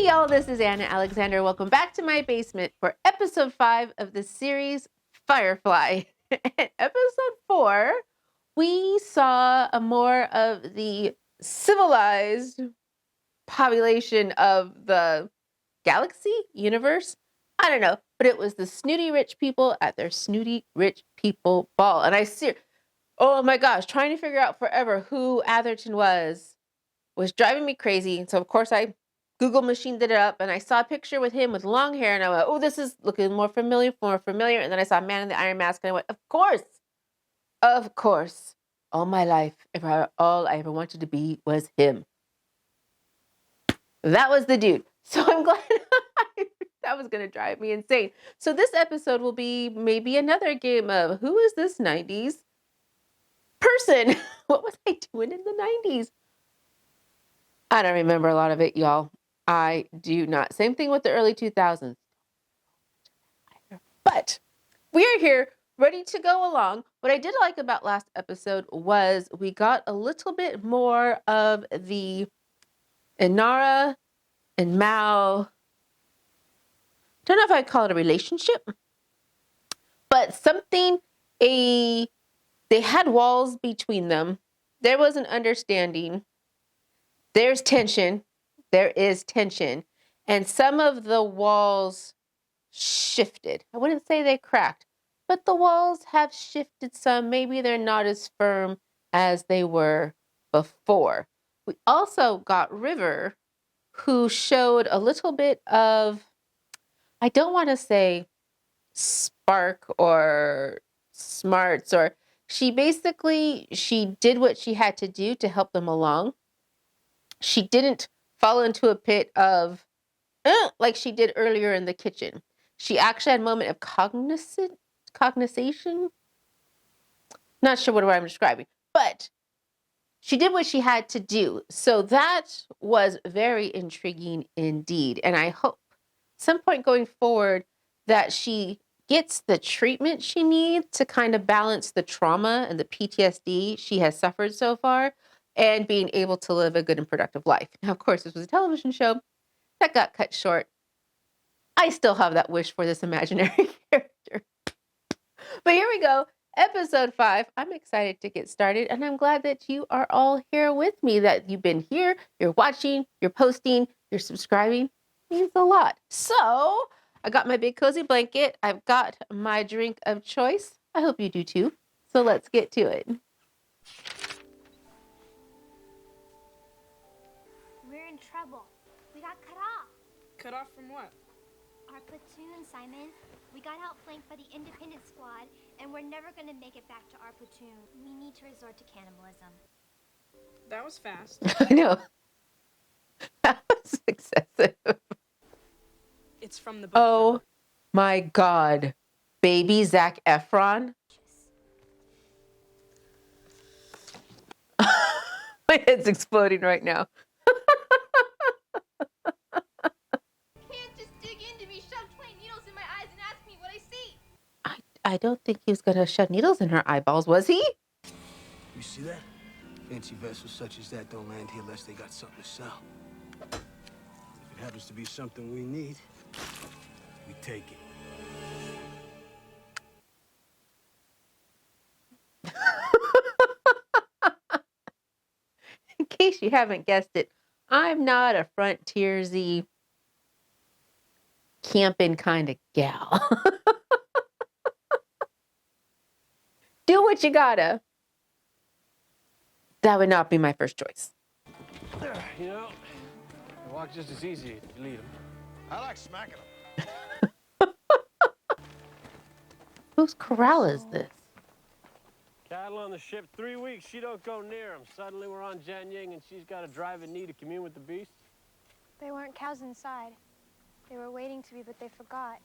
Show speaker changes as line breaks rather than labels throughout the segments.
Hey y'all, this is Anna Alexander. Welcome back to my basement for episode 5 of the series Firefly. In episode 4, we saw a more of the civilized population of the galaxy, universe. I don't know, but it was the snooty rich people at their snooty rich people ball. And I see, oh my gosh, trying to figure out forever who Atherton was driving me crazy. So of course I Google machined it up and I saw a picture with him with long hair and I went, oh, this is looking more familiar. And then I saw a man in the iron mask and I went, of course. All my life, all I ever wanted to be was him. That was the dude. So I'm glad that was going to drive me insane. So this episode will be maybe another game of who is this 90s person? What was I doing in the 90s? I don't remember a lot of it, y'all. I do not. Same thing with the early 2000s. But we are here ready to go along. What I did like about last episode was we got a little bit more of the Inara and Mao. Don't know if I'd call it a relationship, but they had walls between them. There was an understanding. There's tension. There is tension. And some of the walls shifted. I wouldn't say they cracked, but the walls have shifted some. Maybe they're not as firm as they were before. We also got River, who showed a little bit of, I don't want to say spark or smarts, or she did what she had to do to help them along. She didn't fall into a pit of, like she did earlier in the kitchen. She actually had a moment of cognization. Not sure what I'm describing, but she did what she had to do. So that was very intriguing indeed. And I hope some point going forward that she gets the treatment she needs to kind of balance the trauma and the PTSD she has suffered so far and being able to live a good and productive life. Now, of course, this was a television show that got cut short. I still have that wish for this imaginary character. But here we go. Episode 5. I'm excited to get started, and I'm glad that you are all here with me, that you've been here, you're watching, you're posting, you're subscribing. It means a lot. So I got my big cozy blanket. I've got my drink of choice. I hope you do too. So let's get to it.
We're in trouble. We got cut off.
Cut off from what?
Our platoon, Simon. We got outflanked by the independent squad, and we're never going to make it back to our platoon. We need to resort to cannibalism.
That was fast.
I know. That was excessive.
It's from the book.
Oh my God. Baby Zac Efron. My head's exploding right now. I don't think he was going to shove needles in her eyeballs, was he?
You see that? Fancy vessels such as that don't land here unless they got something to sell. If it happens to be something we need, we take it.
In case you haven't guessed it, I'm not a frontiersy, camping kind of gal. Do what you gotta. That would not be my first choice.
You know, they walk just as easy if you lead them.
I like smacking them.
Whose corral is this?
Cattle on the ship 3 weeks, she don't go near them. Suddenly we're on Jianying and she's got a driving knee to commune with the beasts.
They weren't cows inside. They were waiting to be, but they forgot.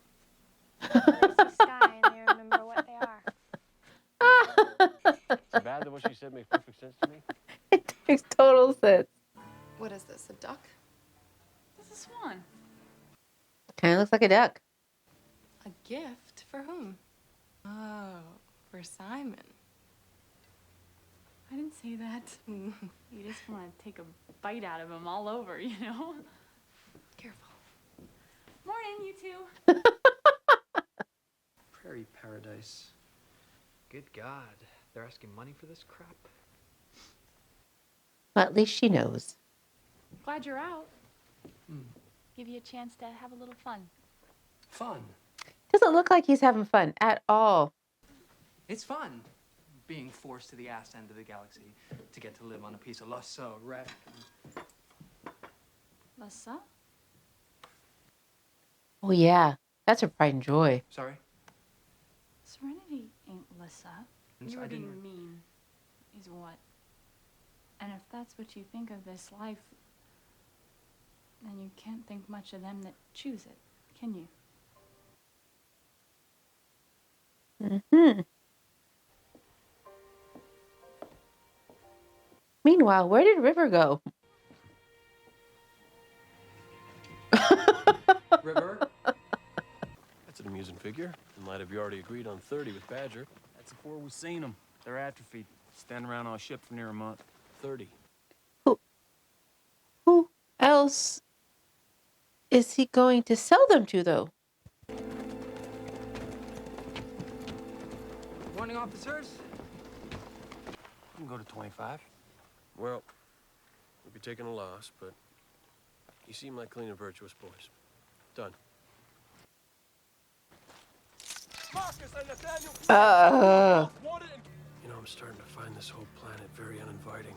They see sky and they remember what they are.
It's bad that what she said makes perfect sense to me.
It makes total sense.
What is this, a duck?
This is swan.
Kind of looks like a duck.
A gift? For whom? Oh, for Simon.
I didn't say that. You just want to take a bite out of him all over, you know?
Careful.
Morning, you two.
Prairie paradise. Good God. They're asking money for this crap?
Well, at least she knows.
Glad you're out. Give you a chance to have a little fun.
Fun.
Doesn't look like he's having fun at all.
It's fun. Being forced to the ass end of the galaxy to get to live on a piece of Lasso wreck.
Lassa?
Oh, yeah. That's her pride and joy.
Sorry?
Serenity ain't Lassa.
I'm sorry, I
What do you
didn't-
mean? Is what? And if that's what you think of this life, then you can't think much of them that choose it, can you?
Mm-hmm. Meanwhile, where did River go?
River?
That's an amusing figure. In light of you already agreed on 30 with Badger.
That's before we seen them. They're atrophied. Standing around on a ship for near a month.
30.
Who else is he going to sell them to, though?
Morning, officers.
You can go to 25.
Well, we'll be taking a loss, but you seem like clean and virtuous boys. Done. You know, I'm starting to find this whole planet very uninviting.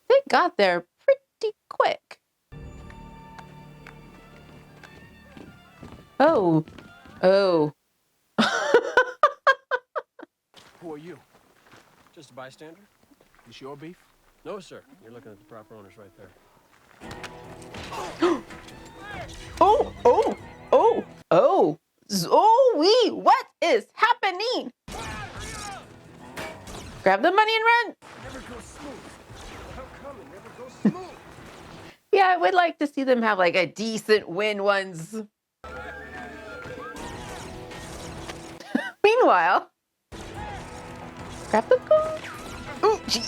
They got there pretty quick. Oh. Oh.
Who are you?
Just a bystander?
This your beef?
No, sir. You're looking at the proper owners right there.
Oh, oh, oh, oh. Zoe, what is happening? Grab the money and run.
Never goes smooth. How come it never goes smooth?
Yeah, I would like to see them have like a decent win once. Meanwhile, grab the gold. Oh, gee.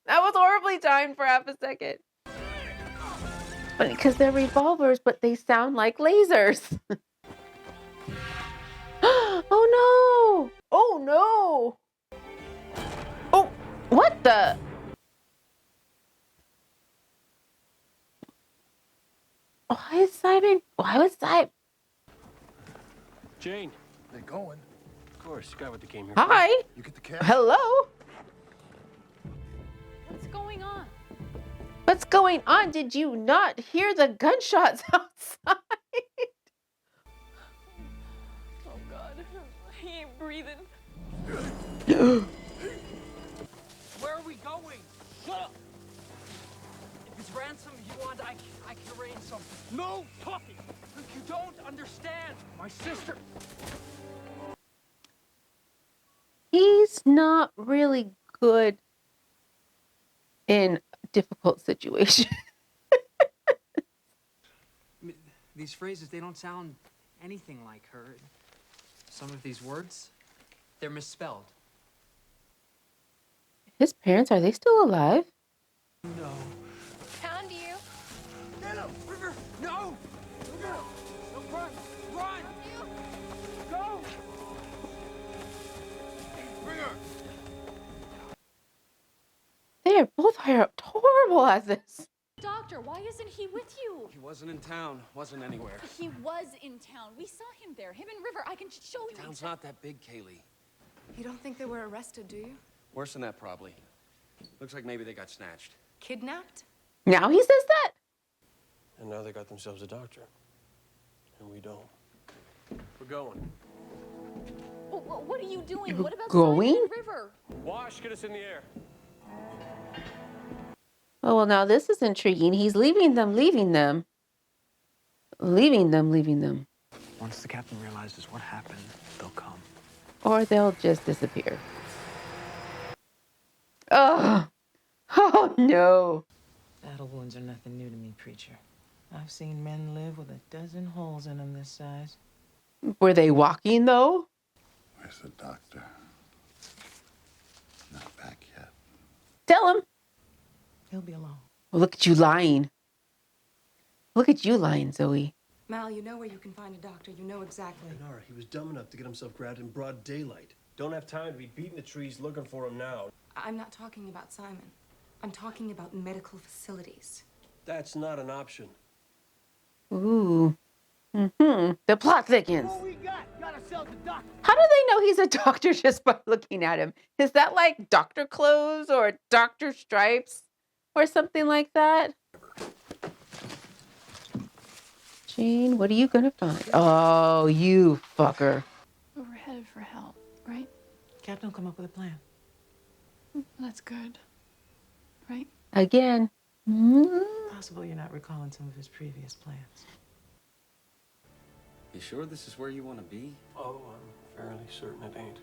That was horribly timed for half a second. Because they're revolvers, but they sound like lasers. Oh no! Oh no! Oh, what the? Why is Simon? Why was Simon?
Jane.
They're going.
Of course, you got what they came here
Hi.
You get the cash?
Hello.
What's going on?
What's going on? Did you not hear the gunshots outside?
Oh, God. He ain't breathing.
Where are we going? Shut up! If it's ransom you want, I can arrange some. No talking! You don't understand! My sister!
He's not really good in difficult situations.
These phrases, they don't sound anything like her. Some of these words, they're misspelled.
His parents, are they still alive?
No.
Found you.
Get him! River! No! River! No, run! Run! Go!
Bring her.
They are both horrible at this.
Doctor, why isn't he with you?
He wasn't in town. Wasn't anywhere.
He was in town. We saw him there. Him and River. I can show you.
Town's not that big, Kaylee.
You don't think they were arrested, do you?
Worse than that, probably. Looks like maybe they got snatched.
Kidnapped?
Now he says that?
And now they got themselves a doctor. And we don't. We're going.
Oh, what are you doing?
You're
What about
going?
Simon and River?
Wash, get us in the air.
Oh, well, now this is intriguing. He's leaving them.
Once the captain realizes what happened, they'll come.
Or they'll just disappear. Oh, oh no.
Battle wounds are nothing new to me, preacher. I've seen men live with a dozen holes in them this size.
Were they walking though?
Where's the doctor? Not back yet.
Tell him.
He'll be alone.
Well, look at you lying. Look at you lying, Zoe.
Mal, you know where you can find a doctor. You know exactly.
Nara, he was dumb enough to get himself grabbed in broad daylight. Don't have time to be beating the trees looking for him now.
I'm not talking about Simon. I'm talking about medical facilities.
That's not an option.
Ooh. The plot thickens.
What we got? Gotta sell the doctor.
How do they know he's a doctor just by looking at him? Is that like doctor clothes or doctor stripes or something like that? Jean, what are you gonna find? Oh, you fucker.
We're headed for help, right?
Captain will come up with a plan.
That's good. Right?
Again.
Possible you're not recalling some of his previous plans.
You sure this is where you want to be?
Oh, I'm fairly certain it ain't.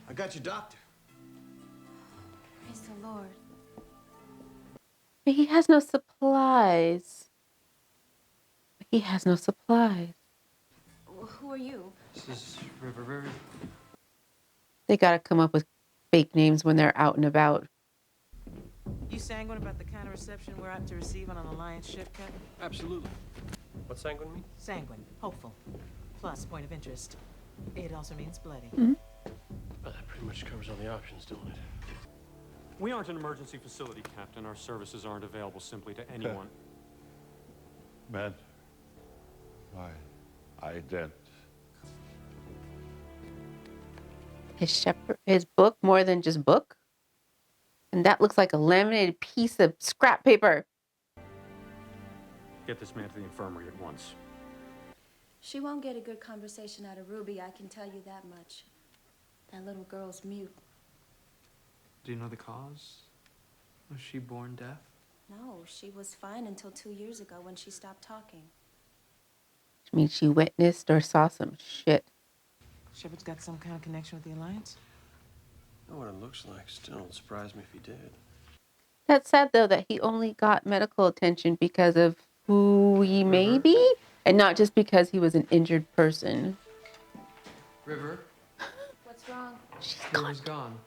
I got your doctor.
Praise the Lord.
He has no supplies. He has no supplies.
Well, who are you?
This is River.
They gotta come up with fake names when they're out and about.
You sanguine about the kind of reception we're apt to receive on an Alliance ship, Captain?
Absolutely. What's sanguine mean?
Sanguine, hopeful, plus point of interest. It also means bloody.
Well, that pretty much covers all the options, don't it?
We aren't an emergency facility, Captain. Our services aren't available simply to anyone.
Man, I did.
His book more than just book? And that looks like a laminated piece of scrap paper.
Get this man to the infirmary at once.
She won't get a good conversation out of Ruby, I can tell you that much. That little girl's mute.
Do you know the cause? Was she born deaf?
No, she was fine until 2 years ago when she stopped talking.
Which means she witnessed or saw some shit.
Shepard's got some kind of connection with the Alliance?
Know what it looks like. Still don't surprise me if he did.
That's sad, though, that he only got medical attention because of who he may be, and not just because he was an injured person.
River?
What's wrong?
River's gone.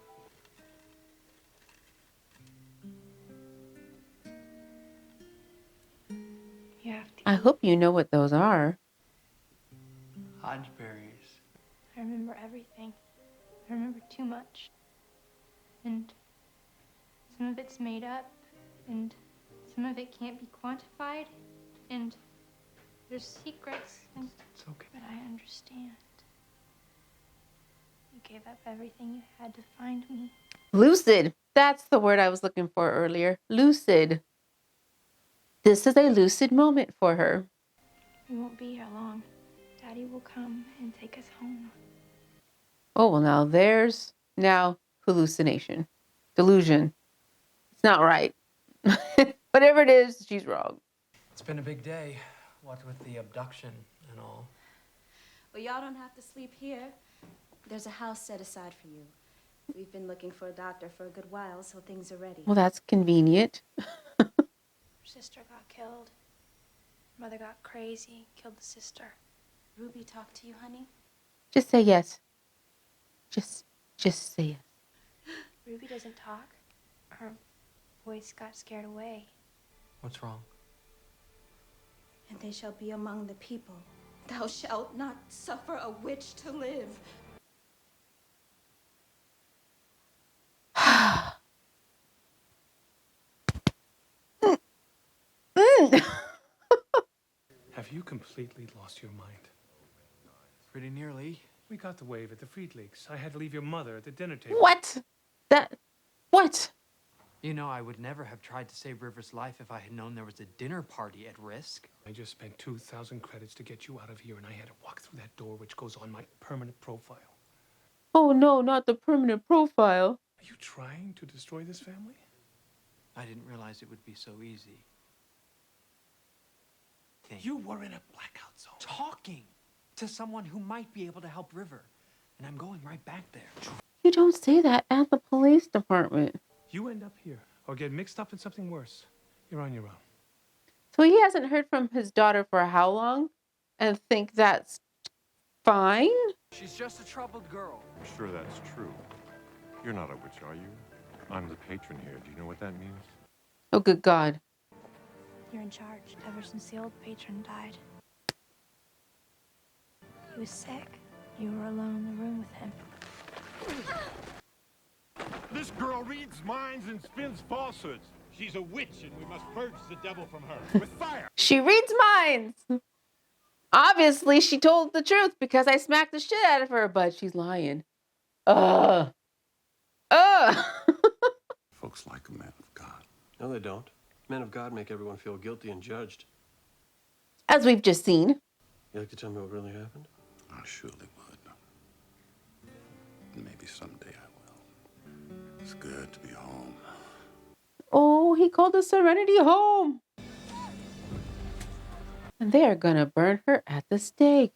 You have to.
I hope you know what those are.
Hodgeberries.
I remember everything. I remember too much. And some of it's made up, and some of it can't be quantified, and there's secrets, and
It's okay.
but I understand. You gave up everything you had to find me.
Lucid. That's the word I was looking for earlier. Lucid. This is a lucid moment for her.
We won't be here long. Daddy will come and take us home.
Oh, well, now there's hallucination. Delusion. It's not right. Whatever it is, she's wrong.
It's been a big day, what with the abduction and all.
Well, y'all don't have to sleep here. There's a house set aside for you. We've been looking for a doctor for a good while, so things are ready.
Well, that's convenient.
Her sister got killed. Mother got crazy, killed the sister.
Ruby talked to you, honey?
Just say yes. Just say yes.
Ruby doesn't talk. Her voice got scared away.
What's wrong?
And they shall be among the people. Thou shalt not suffer a witch to live.
Have you completely lost your mind?
Pretty nearly.
We got the wave at the Friedlichs. I had to leave your mother at the dinner table.
What? What?
You know, I would never have tried to save River's life if I had known there was a dinner party at risk.
I just spent 2,000 credits to get you out of here, and I had to walk through that door, which goes on my permanent profile.
Oh, no, not the permanent profile.
Are you trying to destroy this family?
I didn't realize it would be so easy.
You were in a blackout zone.
Talking to someone who might be able to help River. And I'm going right back there.
You don't say that at the police department.
You end up here, or get mixed up in something worse. You're on your own.
So he hasn't heard from his daughter for how long? And think that's fine?
She's just a troubled girl.
I'm sure that's true. You're not a witch, are you? I'm the patron here. Do you know what that means?
Oh, good God.
You're in charge ever since the old patron died. He was sick. You were alone in the room with him.
This girl reads minds and spins falsehoods. She's a witch, and we must purge the devil from her with fire.
She reads minds. Obviously, she told the truth because I smacked the shit out of her, but she's lying. Ugh. Ugh.
Folks like a man of God.
No, they don't. Men of God make everyone feel guilty and judged.
As we've just seen.
You like to tell me what really happened?
I surely would. Maybe someday I will. It's good to be home.
Oh, he called the Serenity home. And they are gonna burn her at the stake.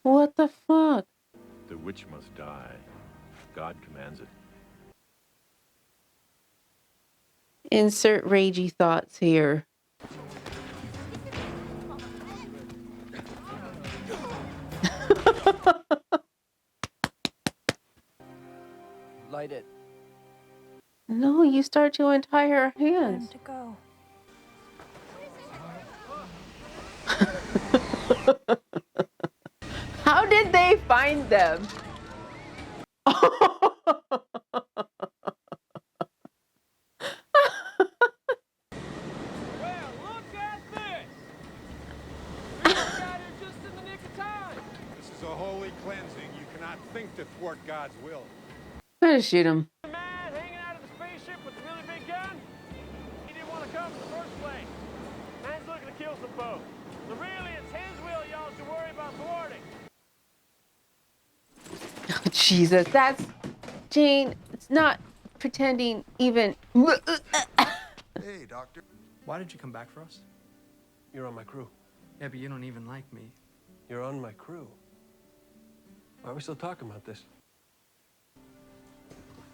What the fuck?
The witch must die. God commands it.
Insert ragey thoughts here.
Light it.
No, you start to untie her hands.
Time to go.
How did they find them?
Well, look at this! We just got here just in the nick of time.
This is a holy cleansing. You cannot think to thwart God's will.
I'm gonna shoot him.
The man hanging out of the spaceship with the really big gun? He didn't want to come in the first place. Man's looking to kill some folks. So really, it's his will y'all should worry about thwarting.
Oh, Jesus, that's Jane. It's not pretending even.
Hey, Doctor. Why did you come back for us?
You're on my crew.
Yeah, but you don't even like me.
You're on my crew. Why are we still talking about this?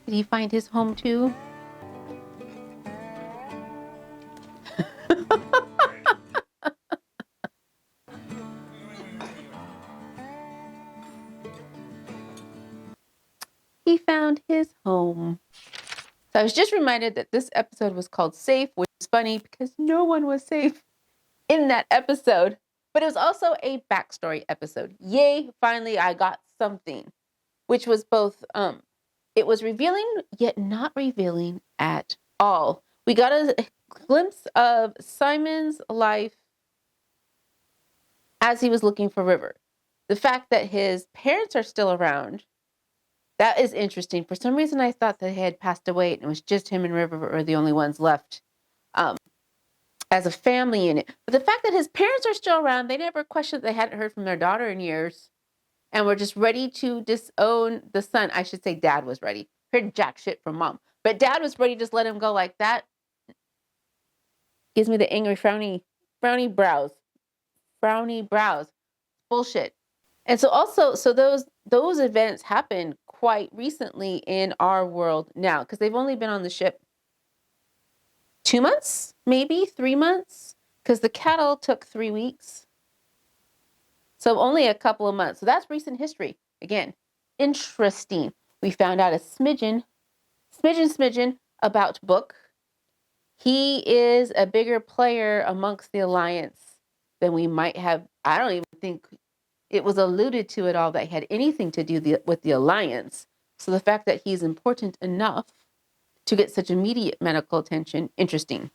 Did he find his home too? He found his home. So I was just reminded that this episode was called Safe, which is funny because no one was safe in that episode. But it was also a backstory episode. Yay, finally I got something. Which was both, it was revealing, yet not revealing at all. We got a glimpse of Simon's life as he was looking for River. The fact that his parents are still around, that is interesting. For some reason, I thought that they had passed away and it was just him and River were the only ones left as a family in it. But the fact that his parents are still around, they never questioned that they hadn't heard from their daughter in years. And were just ready to disown the son. I should say dad was ready. Heard jack shit from mom. But dad was ready to just let him go like that. Gives me the angry frowny brows. Frowny brows. Bullshit. And so also, so those events happened quite recently in our world now. Because they've only been on the ship 2 months, maybe 3 months. Because the cattle took 3 weeks. So only a couple of months. So that's recent history. Again, interesting. We found out a smidgen about Book. He is a bigger player amongst the Alliance than we might have. I don't even think it was alluded to at all that he had anything to do with the Alliance. So the fact that he's important enough to get such immediate medical attention, interesting.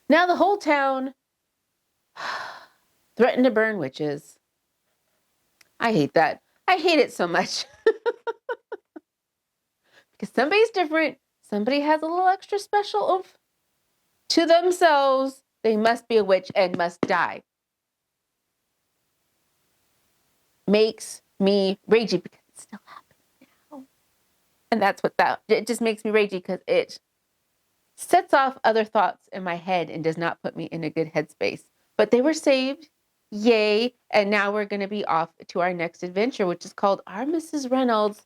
Now the whole town threatened to burn witches. I hate that. I hate it so much. Because somebody's different. Somebody has a little extra special oomph to themselves. They must be a witch and must die. Makes me ragey because it's still happening now. And that's what it just makes me ragey because it sets off other thoughts in my head and does not put me in a good headspace. But they were saved. Yay. And now we're going to be off to our next adventure, which is called Our Mrs. Reynolds.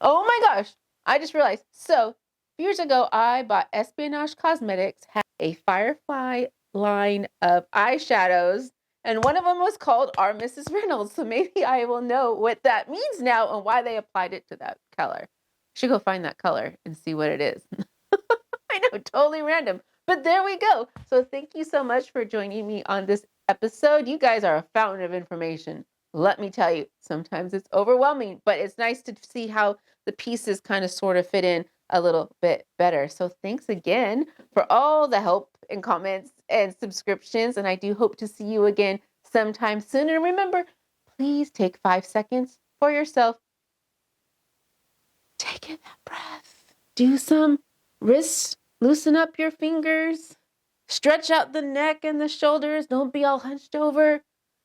Oh my gosh. I just realized. So years ago, I bought Espionage Cosmetics, had a Firefly line of eyeshadows And one of them was called Our Mrs. Reynolds. So maybe I will know what that means now and why they applied it to that color. Should go find that color and see what it is. I know, totally random. But there we go. So thank you so much for joining me on this episode. You guys are a fountain of information. Let me tell you, sometimes it's overwhelming, but it's nice to see how the pieces kind of sort of fit in a little bit better. So thanks again for all the help and comments and subscriptions. And I do hope to see you again sometime soon. And remember, please take 5 seconds for yourself. Take in that breath. Do some wrists. Loosen up your fingers. Stretch out the neck and the shoulders. Don't be all hunched over.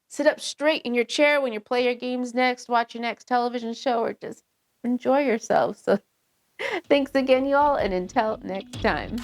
Sit up straight in your chair when you play your games next, watch your next television show, or just enjoy yourself. So thanks again, you all, and until next time.